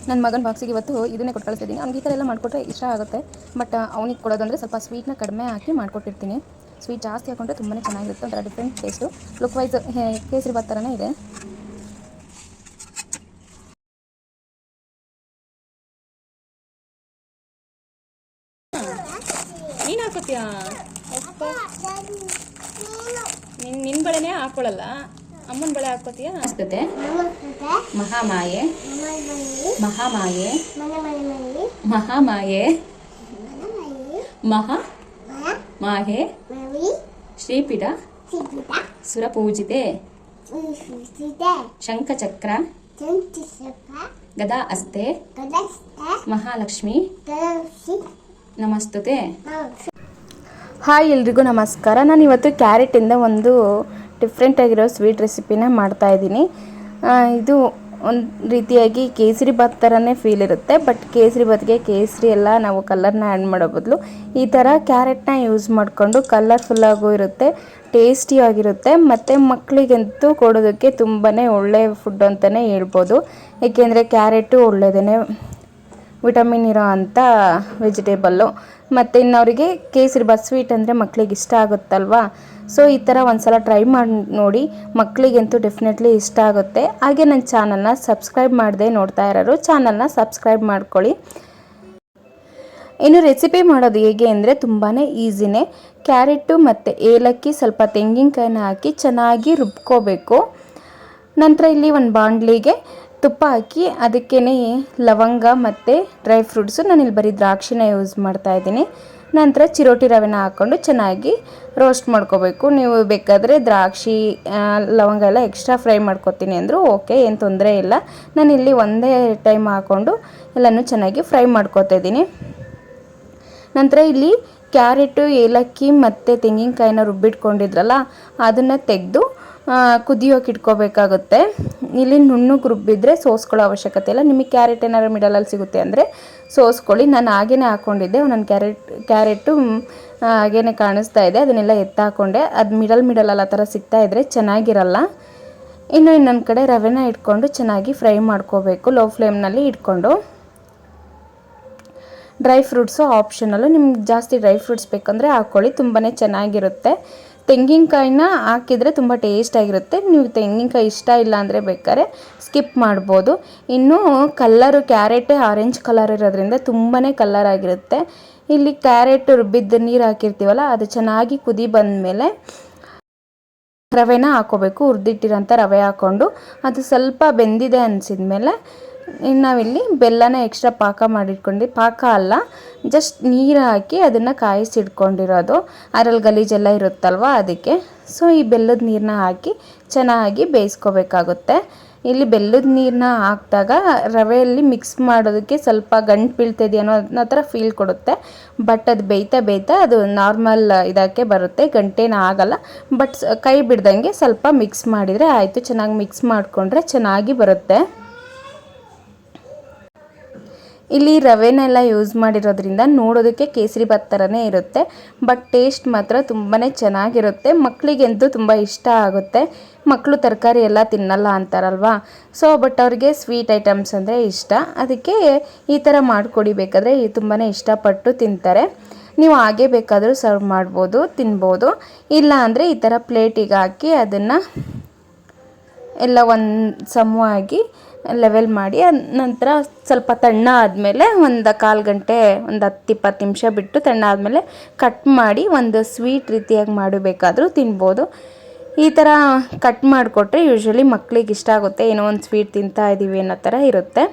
ನನ್ನ ಮಗನ ಬಾಕ್ಸಿಗೆ ಇವತ್ತು ಇದನ್ನೇ ಕೊಟ್ಟು ಕಳಿಸ್ತಿದ್ದೀನಿ. ಅವ್ನಿಗೆ ಈ ಥರ ಎಲ್ಲ ಮಾಡಿಕೊಟ್ರೆ ಇಷ್ಟ ಆಗುತ್ತೆ. ಬಟ್ ಅವ್ನಿಗೆ ಕೊಡೋದಂದರೆ ಸ್ವಲ್ಪ ಸ್ವೀಟ್ನ ಕಡಿಮೆ ಹಾಕಿ ಮಾಡಿಕೊಟ್ಟಿರ್ತೀನಿ. ಸ್ವೀಟ್ ಜಾಸ್ತಿ ಹಾಕೊಂಡ್ರೆ ತುಂಬಾ ಚೆನ್ನಾಗಿರುತ್ತೆ, ಒಂಥರ different taste. Look wise kesari bath ಥರನೇ ಇದೆ. ನೀನು ಹಾಕೋತೀಯಾ? ನಿನ್ನ ಬಳೆನೇ ಹಾಕೊಳ್ಳಲ್ಲ, ಅಮ್ಮನ ಬಳೆ ಹಾಕೋತೀಯಾ? ಅನಿಸ್ತದೆ. ಮಹಾಮಾಯೆ ಮಹಾಮಾಯೆ ಮಹಾಮಾಯೆ ಮಹಾ ಮಾಹೆ ಶ್ರೀಪೀಠ ಸುರಪೂಜಿತೆ ಶಂಖಚಕ್ರ ಗದಾ ಅಸ್ತೆ ಮಹಾಲಕ್ಷ್ಮಿ ನಮಸ್ತುತೆ. ಹಾಯ್ ಎಲ್ರಿಗೂ ನಮಸ್ಕಾರ. ನಾನು ಇವತ್ತು ಕ್ಯಾರೆಟಿಂದ ಒಂದು ಡಿಫ್ರೆಂಟ್ ಆಗಿರೋ ಸ್ವೀಟ್ ರೆಸಿಪಿನ ಮಾಡ್ತಾಯಿದ್ದೀನಿ. ಇದು ಒಂದು ರೀತಿಯಾಗಿ ಕೇಸರಿ ಬಾತ್ ಥರನೇ ಫೀಲ್ ಇರುತ್ತೆ. ಬಟ್ ಕೇಸರಿ ಬಾತ್ಗೆ ಕೇಸರಿ ಎಲ್ಲ ನಾವು ಕಲರ್ನ ಆ್ಯಡ್ ಮಾಡೋ ಬದಲು ಈ ಥರ ಕ್ಯಾರೆಟ್ನ ಯೂಸ್ ಮಾಡಿಕೊಂಡು ಕಲರ್ಫುಲ್ಲಾಗೂ ಇರುತ್ತೆ, ಟೇಸ್ಟಿಯಾಗಿರುತ್ತೆ. ಮತ್ತು ಮಕ್ಕಳಿಗಂತೂ ಕೊಡೋದಕ್ಕೆ ತುಂಬಾ ಒಳ್ಳೆಯ ಫುಡ್ ಅಂತಲೇ ಹೇಳ್ಬೋದು. ಏಕೆಂದರೆ ಕ್ಯಾರೆಟು ಒಳ್ಳೆಯದೇ, ವಿಟಮಿನ್ ಇರೋ ಅಂಥ ವೆಜಿಟೇಬಲ್ಲು. ಮತ್ತು ಇನ್ನವರಿಗೆ ಕೇಸರಿ ಬಾತ್ ಸ್ವೀಟ್ ಅಂದರೆ ಮಕ್ಕಳಿಗೆ ಇಷ್ಟ ಆಗುತ್ತಲ್ವಾ. ಸೊ ಈ ಥರ ಒಂದು ಸಲ ಟ್ರೈ ಮಾಡಿ ನೋಡಿ, ಮಕ್ಕಳಿಗಂತೂ ಡೆಫಿನೆಟ್ಲಿ ಇಷ್ಟ ಆಗುತ್ತೆ. ಹಾಗೆ ನನ್ನ ಚಾನಲ್ನ ಸಬ್ಸ್ಕ್ರೈಬ್ ಮಾಡದೆ ನೋಡ್ತಾ ಇರೋರು ಚಾನಲ್ನ ಸಬ್ಸ್ಕ್ರೈಬ್ ಮಾಡ್ಕೊಳ್ಳಿ. ಇನ್ನು ರೆಸಿಪಿ ಮಾಡೋದು ಹೇಗೆ ಅಂದರೆ ತುಂಬಾ ಈಸಿನೇ. ಕ್ಯಾರೆಟು ಮತ್ತು ಏಲಕ್ಕಿ ಸ್ವಲ್ಪ ತೆಂಗಿನಕಾಯಿನ ಹಾಕಿ ಚೆನ್ನಾಗಿ ರುಬ್ಕೋಬೇಕು. ನಂತರ ಇಲ್ಲಿ ಒಂದು ಬಾಣಲಿಗೆ ತುಪ್ಪ ಹಾಕಿ ಅದಕ್ಕೇ ಲವಂಗ ಮತ್ತು ಡ್ರೈ ಫ್ರೂಟ್ಸು, ನಾನಿಲ್ಲಿ ಬರೀ ದ್ರಾಕ್ಷಿನ ಯೂಸ್ ಮಾಡ್ತಾಯಿದ್ದೀನಿ. ನಂತರ ಚಿರೋಟಿ ರವೆನ ಹಾಕ್ಕೊಂಡು ಚೆನ್ನಾಗಿ ರೋಸ್ಟ್ ಮಾಡ್ಕೋಬೇಕು. ನೀವು ಬೇಕಾದರೆ ದ್ರಾಕ್ಷಿ ಲವಂಗ ಎಲ್ಲ ಎಕ್ಸ್ಟ್ರಾ ಫ್ರೈ ಮಾಡ್ಕೊತೀನಿ ಅಂದರೂ ಓಕೆ, ಏನು ತೊಂದರೆ ಇಲ್ಲ. ನಾನಿಲ್ಲಿ ಒಂದೇ ಟೈಮ್ ಹಾಕ್ಕೊಂಡು ಎಲ್ಲನೂ ಚೆನ್ನಾಗಿ ಫ್ರೈ ಮಾಡ್ಕೊತಾ ಇದ್ದೀನಿ. ನಂತರ ಇಲ್ಲಿ ಕ್ಯಾರೆಟು ಏಲಕ್ಕಿ ಮತ್ತು ತೆಂಗಿನಕಾಯಿನ ರುಬ್ಬಿಟ್ಕೊಂಡಿದ್ರಲ್ಲ ಅದನ್ನು ತೆಗೆದು ಕುದಿಯೋಕೆ ಇಟ್ಕೋಬೇಕಾಗುತ್ತೆ. ಇಲ್ಲಿ ನುಣ್ಣಗೆ ರುಬ್ಬಿದ್ರೆ ಸೋಸ್ಕೊಳ್ಳೋ ಅವಶ್ಯಕತೆ ಇಲ್ಲ. ನಿಮಗೆ ಕ್ಯಾರೆಟ್ ಏನಾದ್ರು ಮಿಡಲಲ್ಲಿ ಸಿಗುತ್ತೆ ಅಂದರೆ ಸೋಸ್ಕೊಳ್ಳಿ. ನಾನು ಹಾಗೇ ಹಾಕ್ಕೊಂಡಿದ್ದೆ, ನನ್ನ ಕ್ಯಾರೆಟು ಹಾಗೇ ಕಾಣಿಸ್ತಾ ಇದೆ, ಅದನ್ನೆಲ್ಲ ಎತ್ತಾಕೊಂಡೆ. ಅದು ಮಿಡಲ್ ಆ ಥರ ಸಿಗ್ತಾಯಿದ್ರೆ ಚೆನ್ನಾಗಿರಲ್ಲ. ಇನ್ನು ಇನ್ನೊಂದು ಕಡೆ ರವೆನ ಇಟ್ಕೊಂಡು ಚೆನ್ನಾಗಿ ಫ್ರೈ ಮಾಡ್ಕೋಬೇಕು ಲೋ ಫ್ಲೇಮ್ನಲ್ಲಿ ಇಟ್ಕೊಂಡು. ಡ್ರೈ ಫ್ರೂಟ್ಸು ಆಪ್ಷನಲ್ಲು, ನಿಮ್ಗೆ ಜಾಸ್ತಿ ಡ್ರೈ ಫ್ರೂಟ್ಸ್ ಬೇಕಂದರೆ ಹಾಕ್ಕೊಳ್ಳಿ, ತುಂಬಾ ಚೆನ್ನಾಗಿರುತ್ತೆ. ತೆಂಗಿನಕಾಯಿನ ಹಾಕಿದರೆ ತುಂಬ ಟೇಸ್ಟಾಗಿರುತ್ತೆ. ನೀವು ತೆಂಗಿನಕಾಯಿ ಇಷ್ಟ ಇಲ್ಲ ಅಂದರೆ ಬೇಕಾದ್ರೆ ಸ್ಕಿಪ್ ಮಾಡ್ಬೋದು. ಇನ್ನು ಕಲ್ಲರು ಕ್ಯಾರೆಟೇ ಆರೆಂಜ್ ಕಲರ್ ಇರೋದ್ರಿಂದ ತುಂಬಾ ಕಲರ್ ಆಗಿರುತ್ತೆ. ಇಲ್ಲಿ ಕ್ಯಾರೆಟ್ ರುಬ್ಬಿದ್ದು ನೀರು ಹಾಕಿರ್ತೀವಲ್ಲ ಅದು ಚೆನ್ನಾಗಿ ಕುದಿ ಬಂದಮೇಲೆ ರವೆನ ಹಾಕ್ಕೋಬೇಕು. ಹುರಿದಿಟ್ಟಿರೋಂಥ ರವೆ ಹಾಕ್ಕೊಂಡು ಅದು ಸ್ವಲ್ಪ ಬೆಂದಿದೆ ಅನಿಸಿದ್ಮೇಲೆ ನಾವಿಲ್ಲಿ ಬೆಲ್ಲನ ಎಕ್ಸ್ಟ್ರಾ ಪಾಕ ಮಾಡಿಟ್ಕೊಂಡು, ಪಾಕ ಅಲ್ಲ ಜಸ್ಟ್ ನೀರು ಹಾಕಿ ಅದನ್ನು ಕಾಯಿಸಿಟ್ಕೊಂಡಿರೋದು, ಅದರಲ್ಲಿ ಗಲೀಜೆಲ್ಲ ಇರುತ್ತಲ್ವ ಅದಕ್ಕೆ. ಸೊ ಈ ಬೆಲ್ಲದ ನೀರನ್ನ ಹಾಕಿ ಚೆನ್ನಾಗಿ ಬೇಯಿಸ್ಕೋಬೇಕಾಗುತ್ತೆ. ಇಲ್ಲಿ ಬೆಲ್ಲದ ನೀರನ್ನ ಹಾಕಿದಾಗ ರವೆಯಲ್ಲಿ ಮಿಕ್ಸ್ ಮಾಡೋದಕ್ಕೆ ಸ್ವಲ್ಪ ಗಂಟು ಬೀಳ್ತಿದೆ ಅನ್ನೋ ಥರ ಫೀಲ್ ಕೊಡುತ್ತೆ. ಬಟ್ ಅದು ಬೇಯ್ತಾ ಅದು ನಾರ್ಮಲ್ ಇದಕ್ಕೆ ಬರುತ್ತೆ, ಗಂಟೇನ ಆಗಲ್ಲ. ಬಟ್ ಕೈ ಬಿಡ್ದಂಗೆ ಸ್ವಲ್ಪ ಮಿಕ್ಸ್ ಮಾಡಿದರೆ ಆಯಿತು. ಚೆನ್ನಾಗಿ ಮಿಕ್ಸ್ ಮಾಡಿಕೊಂಡ್ರೆ ಚೆನ್ನಾಗಿ ಬರುತ್ತೆ. ಇಲ್ಲಿ ರವೆನೆಲ್ಲ ಯೂಸ್ ಮಾಡಿರೋದ್ರಿಂದ ನೋಡೋದಕ್ಕೆ ಕೇಸರಿ ಬಾತ್ ಥರನೇ ಇರುತ್ತೆ, ಬಟ್ ಟೇಸ್ಟ್ ಮಾತ್ರ ತುಂಬಾ ಚೆನ್ನಾಗಿರುತ್ತೆ. ಮಕ್ಕಳಿಗಂತೂ ತುಂಬ ಇಷ್ಟ ಆಗುತ್ತೆ. ಮಕ್ಕಳು ತರಕಾರಿ ಎಲ್ಲ ತಿನ್ನಲ್ಲ ಅಂತಾರಲ್ವ, ಸೊ ಬಟ್ ಅವ್ರಿಗೆ ಸ್ವೀಟ್ ಐಟಮ್ಸ್ ಅಂದರೆ ಇಷ್ಟ. ಅದಕ್ಕೆ ಈ ಥರ ಮಾಡಿಕೊಡಿ, ಬೇಕಾದರೆ ತುಂಬಾ ಇಷ್ಟಪಟ್ಟು ತಿಂತಾರೆ. ನೀವು ಹಾಗೆ ಬೇಕಾದರೂ ಸರ್ವ್ ಮಾಡ್ಬೋದು, ತಿನ್ಬೋದು. ಇಲ್ಲ ಅಂದರೆ ಈ ಥರ ಪ್ಲೇಟಿಗೆ ಹಾಕಿ ಅದನ್ನು ಎಲ್ಲ ಒಂದು ಸಮವಾಗಿ ಲೆವೆಲ್ ಮಾಡಿ ನಂತರ ಸ್ವಲ್ಪ ತಣ್ಣ ಆದಮೇಲೆ ಒಂದು ಕಾಲು ಗಂಟೆ, ಒಂದು 10-20 ನಿಮಿಷ ಬಿಟ್ಟು ತಣ್ಣ ಆದಮೇಲೆ ಕಟ್ ಮಾಡಿ ಒಂದು ಸ್ವೀಟ್ ರೀತಿಯಾಗಿ ಮಾಡಬೇಕಾದ್ರೂ ತಿನ್ಬೋದು. ಈ ಥರ ಕಟ್ ಮಾಡಿಕೊಟ್ರೆ ಯೂಶ್ವಲಿ ಮಕ್ಕಳಿಗೆ ಇಷ್ಟ ಆಗುತ್ತೆ, ಏನೋ ಒಂದು ಸ್ವೀಟ್ ತಿಂತಾ ಇದ್ದೀವಿ ಅನ್ನೋ ಥರ ಇರುತ್ತೆ.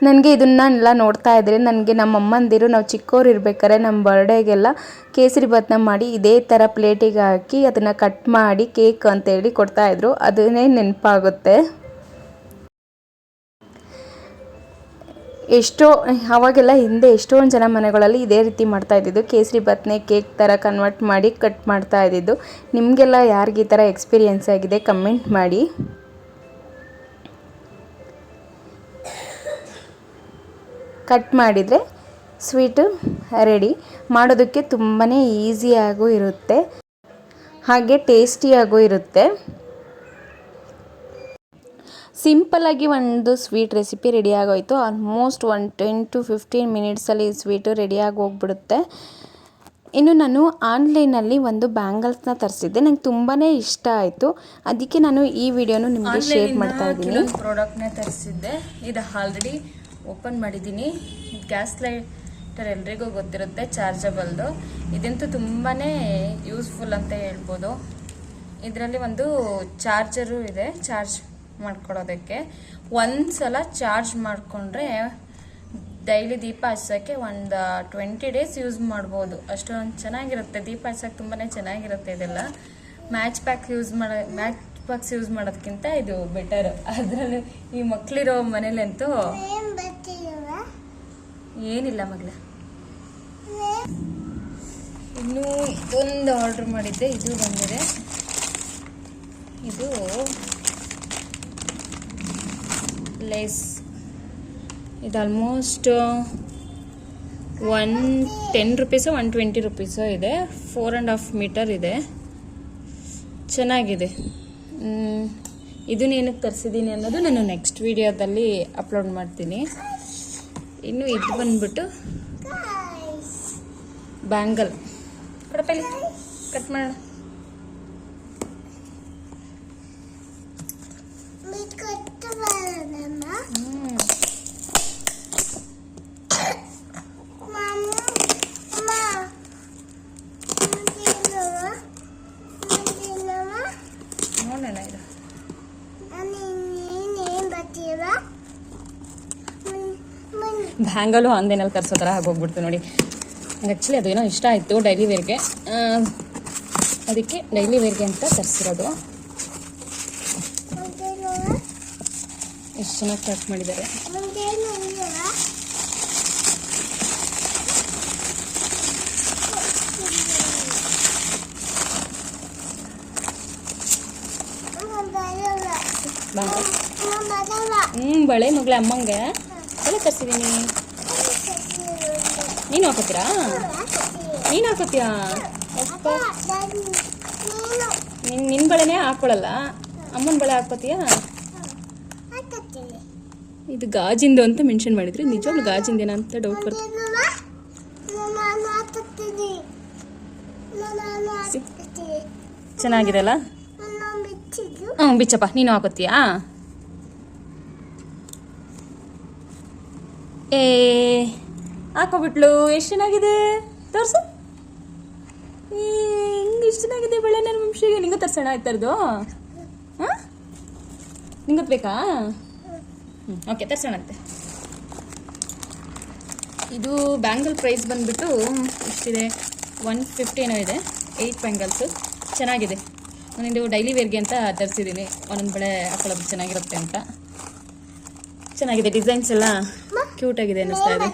ನನಗೆ ಇದನ್ನೆಲ್ಲ ನೋಡ್ತಾ ಇದ್ದರೆ ನನಗೆ ನಮ್ಮ ಅಮ್ಮಂದಿರು ನಾವು ಚಿಕ್ಕವ್ರು ಇರ್ಬೇಕಾದ್ರೆ ನಮ್ಮ ಬರ್ಡೇಗೆಲ್ಲ ಕೇಸರಿ ಬಾತ್ನ ಮಾಡಿ ಇದೇ ಥರ ಪ್ಲೇಟಿಗೆ ಹಾಕಿ ಅದನ್ನು ಕಟ್ ಮಾಡಿ ಕೇಕ್ ಅಂತೇಳಿ ಕೊಡ್ತಾಯಿದ್ರು, ಅದನ್ನೇ ನೆನಪಾಗುತ್ತೆ. ಅವಾಗೆಲ್ಲ ಹಿಂದೆ ಎಷ್ಟೊಂದು ಜನ ಮನೆಗಳಲ್ಲಿ ಇದೇ ರೀತಿ ಮಾಡ್ತಾ ಇದ್ದಿದ್ದು, ಕೇಸರಿ ಬಾತ್ನೇ ಕೇಕ್ ಥರ ಕನ್ವರ್ಟ್ ಮಾಡಿ ಕಟ್ ಮಾಡ್ತಾ ಇದ್ದಿದ್ದು. ನಿಮಗೆಲ್ಲ ಯಾರಿಗೆ ಈ ಥರ ಎಕ್ಸ್ಪೀರಿಯೆನ್ಸ್ ಆಗಿದೆ ಕಮೆಂಟ್ ಮಾಡಿ. ಕಟ್ ಮಾಡಿದರೆ ಸ್ವೀಟು ರೆಡಿ. ಮಾಡೋದಕ್ಕೆ ತುಂಬಾ ಈಸಿಯಾಗೂ ಇರುತ್ತೆ, ಹಾಗೆ ಟೇಸ್ಟಿಯಾಗೂ ಇರುತ್ತೆ. ಸಿಂಪಲ್ಲಾಗಿ ಒಂದು ಸ್ವೀಟ್ ರೆಸಿಪಿ ರೆಡಿ ಆಗೋಯಿತು. ಆಲ್ಮೋಸ್ಟ್ 10 to 15 ಮಿನಿಟ್ಸಲ್ಲಿ ಈ ಸ್ವೀಟು ರೆಡಿಯಾಗಿ ಹೋಗ್ಬಿಡುತ್ತೆ. ಇನ್ನು ನಾನು ಆನ್ಲೈನಲ್ಲಿ ಒಂದು ಬ್ಯಾಂಗಲ್ಸ್ನ ತರಿಸಿದ್ದೆ. ನಂಗೆ ತುಂಬಾ ಇಷ್ಟ ಆಯಿತು. ಅದಕ್ಕೆ ನಾನು ಈ ವಿಡಿಯೋನು ನಿಮಗೆ ಶೇರ್ ಮಾಡ್ತಾ ಇದ್ದೀನಿ. ಪ್ರಾಡಕ್ಟ್ನೇ ತರಿಸಿದ್ದೆ. ಇದು ಆಲ್ರೆಡಿ ಓಪನ್ ಮಾಡಿದ್ದೀನಿ. ಇದು ಗ್ಯಾಸ್ ಲೈಟರ್ ಎಲ್ರಿಗೂ ಗೊತ್ತಿರುತ್ತೆ, ಚಾರ್ಜಬಲ್ದು. ಇದಂತೂ ತುಂಬಾ ಯೂಸ್ಫುಲ್ ಅಂತ ಹೇಳ್ಬೋದು. ಇದರಲ್ಲಿ ಒಂದು ಚಾರ್ಜರು ಇದೆ, ಚಾರ್ಜ್ ಮಾಡ್ಕೊಳ್ಳೋದಕ್ಕೆ. ಒಂದು ಸಲ ಚಾರ್ಜ್ ಮಾಡಿಕೊಂಡ್ರೆ ಡೈಲಿ ದೀಪ ಹಚ್ಚೋಕ್ಕೆ ಒಂದು 20 days ಯೂಸ್ ಮಾಡ್ಬೋದು. ಅಷ್ಟೊಂದು ಚೆನ್ನಾಗಿರುತ್ತೆ. ದೀಪ ಹಚ್ಚೋಕ್ಕೆ ತುಂಬಾ ಚೆನ್ನಾಗಿರುತ್ತೆ. ಇದೆಲ್ಲ ಮ್ಯಾಚ್ ಪ್ಯಾಕ್ಸ್ ಯೂಸ್ ಮಾಡೋದಕ್ಕಿಂತ ಇದು ಬೆಟರ್. ಅದರಲ್ಲಿ ಈ ಮಕ್ಕಳಿರೋ ಮನೇಲಂತೂ ಏನಿಲ್ಲ ಮಗಳ. ಇನ್ನು ಇದೊಂದು ಆರ್ಡ್ರ್ ಮಾಡಿದ್ದೆ, ಇದು ಬಂದಿದೆ. ಇದು ಲೇಸ್. ಇದು ಆಲ್ಮೋಸ್ಟ್ 110 rupees 120 rupees ಇದೆ. 4.5 meter ಇದೆ. ಚೆನ್ನಾಗಿದೆ. ಇದನ್ನೇನಕ್ಕೆ ತರಿಸಿದ್ದೀನಿ ಅನ್ನೋದು ನಾನು ನೆಕ್ಸ್ಟ್ ವಿಡಿಯೋದಲ್ಲಿ ಅಪ್ಲೋಡ್ ಮಾಡ್ತೀನಿ. ಇನ್ನು ಇದು ಬಂದ್ಬಿಟ್ಟು ಬ್ಯಾಂಗಲ್. ಕೊಡಪಲ್ಲಿ ಕಟ್ ಮಾಡೋಣ. ನೋಡೋಣ. ಇದು ಬ್ಯಾಂಗಲು ಆನ್ಲೈನಲ್ಲಿ ತರಿಸೋ ಥರ ಆಗೋಗ್ಬಿಡ್ತು ನೋಡಿ. ಆ್ಯಕ್ಚುಲಿ ಅದೇನೋ ಇಷ್ಟ ಆಯಿತು ಡೈಲಿ ವೇರ್ಗೆ, ಅದಕ್ಕೆ ಡೈಲಿ ವೇರ್ಗೆ ಅಂತ ತರಿಸಿರೋದು. ಎಷ್ಟು ಚೆನ್ನಾಗಿ ಪ್ಯಾಕ್ ಮಾಡಿದ್ದಾರೆ. ಬಳೆ ಮಗಳ ಅಮ್ಮಂಗೆ ಬಳೆ ತರಿಸಿದ್ದೀನಿ. ನೀನು ಹಾಕೋತೀರಾ? ನೀನು ಹಾಕೋತೀಯಾ? ನಿನ್ನ ಬಳೆನೇ ಹಾಕೊಳ್ಳಲ್ಲ, ಅಮ್ಮನ ಬಳೆ ಹಾಕೋತೀಯಾ? ಇದು ಗಾಜಿಂದು ಅಂತ ಮೆನ್ಷನ್ ಮಾಡಿದ್ರೆ ನಿಜವಾಗ್ಲೂ ಗಾಜಿಂದೇನ ಅಂತ ಡೌಟ್ ಬರುತ್ತೆ. ಚೆನ್ನಾಗಿದೆ ಅಲ್ಲ? ಬಿಚ್ಚಪ್ಪ, ನೀನು ಹಾಕೋತೀಯಾ? ಹಾಕೋಬಿಟ್ಲು. ಎಷ್ಟು ಚೆನ್ನಾಗಿದೆ ತೋರಿಸು. ಹಿಂಗೆ ಎಷ್ಟು ಚೆನ್ನಾಗಿದೆ ಬಳೆ. ನನ್ನ ವಂಶಿಗೆ ನಿಂಗೂ ತರ್ಸೋಣ ಆಯ್ತರದು. ಹಾಂ, ನಿಂಗತ್ ಬೇಕಾ? ಓಕೆ, ತರ್ಸೋಣಂತೆ. ಇದು ಬ್ಯಾಂಗಲ್ ಪ್ರೈಸ್ ಬಂದುಬಿಟ್ಟು ಎಷ್ಟಿದೆ? 150 ಏನೋ ಇದೆ. 8 ಬ್ಯಾಂಗಲ್ಸು. ಚೆನ್ನಾಗಿದೆ. ನಾನಿದು ಡೈಲಿ ವೇರ್ಗೆ ಅಂತ ತರಿಸಿದ್ದೀನಿ. ಒಂದೊಂದು ಬಳೆ ಹಾಕೊಳ್ಳೋದು ಚೆನ್ನಾಗಿರುತ್ತೆ ಅಂತ. ಚೆನ್ನಾಗಿದೆ. ಡಿಸೈನ್ಸ್ ಎಲ್ಲ ಕ್ಯೂಟಾಗಿದೆ ಅನ್ನಿಸ್ತಾ ಇದೆ.